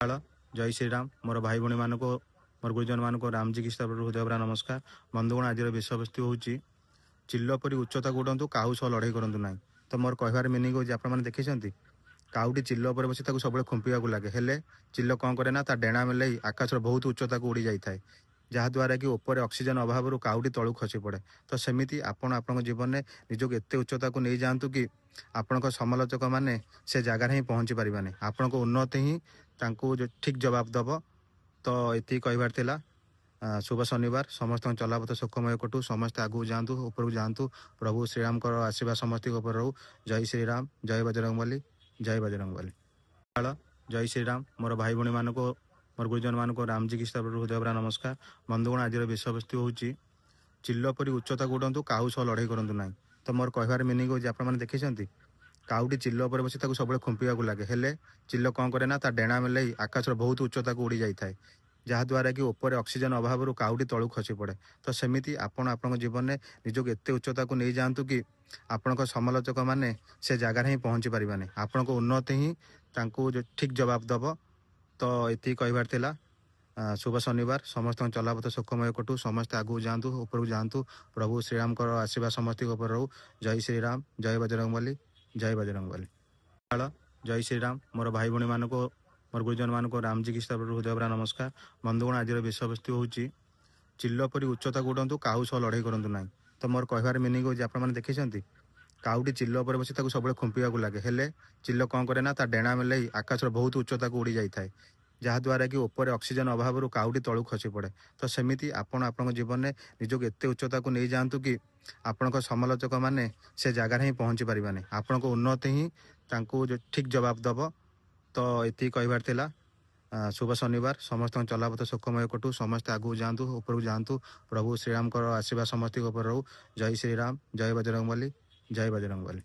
କାଳ ଜୟ ଶ୍ରୀରାମ ମୋର ଭାଇ ଭଉଣୀ ମାନଙ୍କୁ ମୋର ଗୁରୁଜନ ମାନଙ୍କୁ ରାମଜୀ କି ହୃଦୟ ଭରା ନମସ୍କାର। ବନ୍ଧୁଗଣ ଆଜିର ବିଷୟବସ୍ତୁ ହେଉଛି ଚିଲ ପରି ଉଚ୍ଚତାକୁ ଉଡ଼ନ୍ତୁ କାଉ ସହ ଲଢ଼େଇ କରନ୍ତୁ ନାହିଁ। ତ ମୋର କହିବାର ମିନିଂ ହେଉଛି ଆପଣମାନେ ଦେଖିଛନ୍ତି କାଉଟି ଚିଲ ଉପରେ ବସି ତାକୁ ସବୁବେଳେ ଖୁମ୍ପିବାକୁ ଲାଗେ, ହେଲେ ଚିଲ କ'ଣ କରେ ନା ତା ଡେଣା ମେଲେଇ ଆକାଶର ବହୁତ ଉଚ୍ଚତାକୁ ଉଡ଼ି ଯାଇଥାଏ, ଯାହାଦ୍ୱାରା କି ଉପରେ ଅକ୍ସିଜେନ ଅଭାବରୁ କାଉଟି ତଳକୁ ଖସି ପଡ଼େ। ତ ସେମିତି ଆପଣ ଆପଣଙ୍କ ଜୀବନରେ ନିଜକୁ ଏତେ ଉଚ୍ଚତାକୁ ନେଇଯାଆନ୍ତୁ କି ଆପଣଙ୍କ ସମାଲୋଚକମାନେ ସେ ଜାଗାରେ ହିଁ ପହଞ୍ଚି ପାରିବେନି। ଆପଣଙ୍କ ଉନ୍ନତି ହିଁ ତାଙ୍କୁ ଠିକ୍ ଜବାବ ଦେବ। ତ ଏତିକି କହିବାର ଥିଲା। शुभ शनिवार समस्त चलापथ सुखमय कटु, समस्ते आगू जातु, उपरକୁ जातु। प्रभु श्रीरामकर आशीर्वाद समस्त ऊपर रहू। जय श्रीराम, जय बजरंगबली, जय बजरंगबली। जय श्रीराम मोर भाई भौणी मानक मोर गुरुजन मानक रामजी की हृदय भरा नमस्कार। बंधुगण आज विषयवस्तु हूँ चिल परी उच्चताକୁ उड़ନ୍ତୁ काऊ सह लड़ाई କରନ୍ତୁ ନାହିଁ। ତ ମୋର କହିବାର ମିନିଂ ହେଉଛି ଆପଣମାନେ ଦେଖିଛନ୍ତି କାଉଟି ଚିଲ ଉପରେ ବସି ତାକୁ ସବୁବେଳେ ଖୁମ୍ପିବାକୁ ଲାଗେ, ହେଲେ ଚିଲ କ'ଣ କରେ ନା ତା ଡେଣା ମେଲେଇ ଆକାଶର ବହୁତ ଉଚ୍ଚତାକୁ ଉଡ଼ି ଯାଇଥାଏ, ଯାହାଦ୍ୱାରା କି ଉପରେ ଅକ୍ସିଜେନ ଅଭାବରୁ କାଉଟି ତଳକୁ ଖସି ପଡ଼େ। ତ ସେମିତି ଆପଣ ଆପଣଙ୍କ ଜୀବନରେ ନିଜକୁ ଏତେ ଉଚ୍ଚତାକୁ ନେଇଯାଆନ୍ତୁ କି ଆପଣଙ୍କ ସମାଲୋଚକମାନେ ସେ ଜାଗାରେ ହିଁ ପହଞ୍ଚି ପାରିବେନି। ଆପଣଙ୍କ ଉନ୍ନତି ହିଁ ତାଙ୍କୁ ଠିକ୍ ଜବାବ ଦେବ। ତ ଏତିକି କହିବାର ଥିଲା। शुभ शनिवार समस्त चलापथ सुखमय कटु, समस्ते आगू जातु, उपरକୁ जातु। प्रभु श्रीरामकर आशीर्वाद समस्त ऊपर रहू। जय श्रीराम, जय बजरंगबली, जय बजरंगबली। जय श्रीराम मोर भाई भौणी मानक मोर गुरुजन मानक रामजी की हृदय भरा नमस्कार। बंधुगण आज विषयवस्तु हूँ चिल परी उच्चताକୁ उड़ନ୍ତୁ काऊ सह लड़ाई କରନ୍ତୁ ନାହିଁ। ତ ମୋର କହିବାର ମିନିଂ ହେଉଛି ଆପଣମାନେ ଦେଖିଛନ୍ତି କାଉଟି ଚିଲ ଉପରେ ବସି ତାକୁ ସବୁବେଳେ ଖୁମ୍ପିବାକୁ ଲାଗେ, ହେଲେ ଚିଲ କ'ଣ କରେ ନା ତା ଡେଣା ମେଲେଇ ଆକାଶର ବହୁତ ଉଚ୍ଚତାକୁ ଉଡ଼ି ଯାଇଥାଏ, ଯାହାଦ୍ୱାରା କି ଉପରେ ଅକ୍ସିଜେନ ଅଭାବରୁ କାଉଟି ତଳକୁ ଖସି ପଡ଼େ। ତ ସେମିତି ଆପଣ ଆପଣଙ୍କ ଜୀବନରେ ନିଜକୁ ଏତେ ଉଚ୍ଚତାକୁ ନେଇଯାଆନ୍ତୁ କି ଆପଣଙ୍କ ସମାଲୋଚକମାନେ ସେ ଜାଗାରେ ହିଁ ପହଞ୍ଚି ପାରିବେନି। ଆପଣଙ୍କ ଉନ୍ନତି ହିଁ ତାଙ୍କୁ ଠିକ୍ ଜବାବ ଦେବ। ତ ଏତିକି କହିବାର ଥିଲା। शुभ शनिवार समस्त चलापथ सुखमय कटु, समस्ते आगू जातु, उपरକୁ जातु। प्रभु श्रीरामकर आशीर्वाद समस्त ऊपर रहू। जय श्रीराम, जय बजरंगबली, जय बजरंगबली।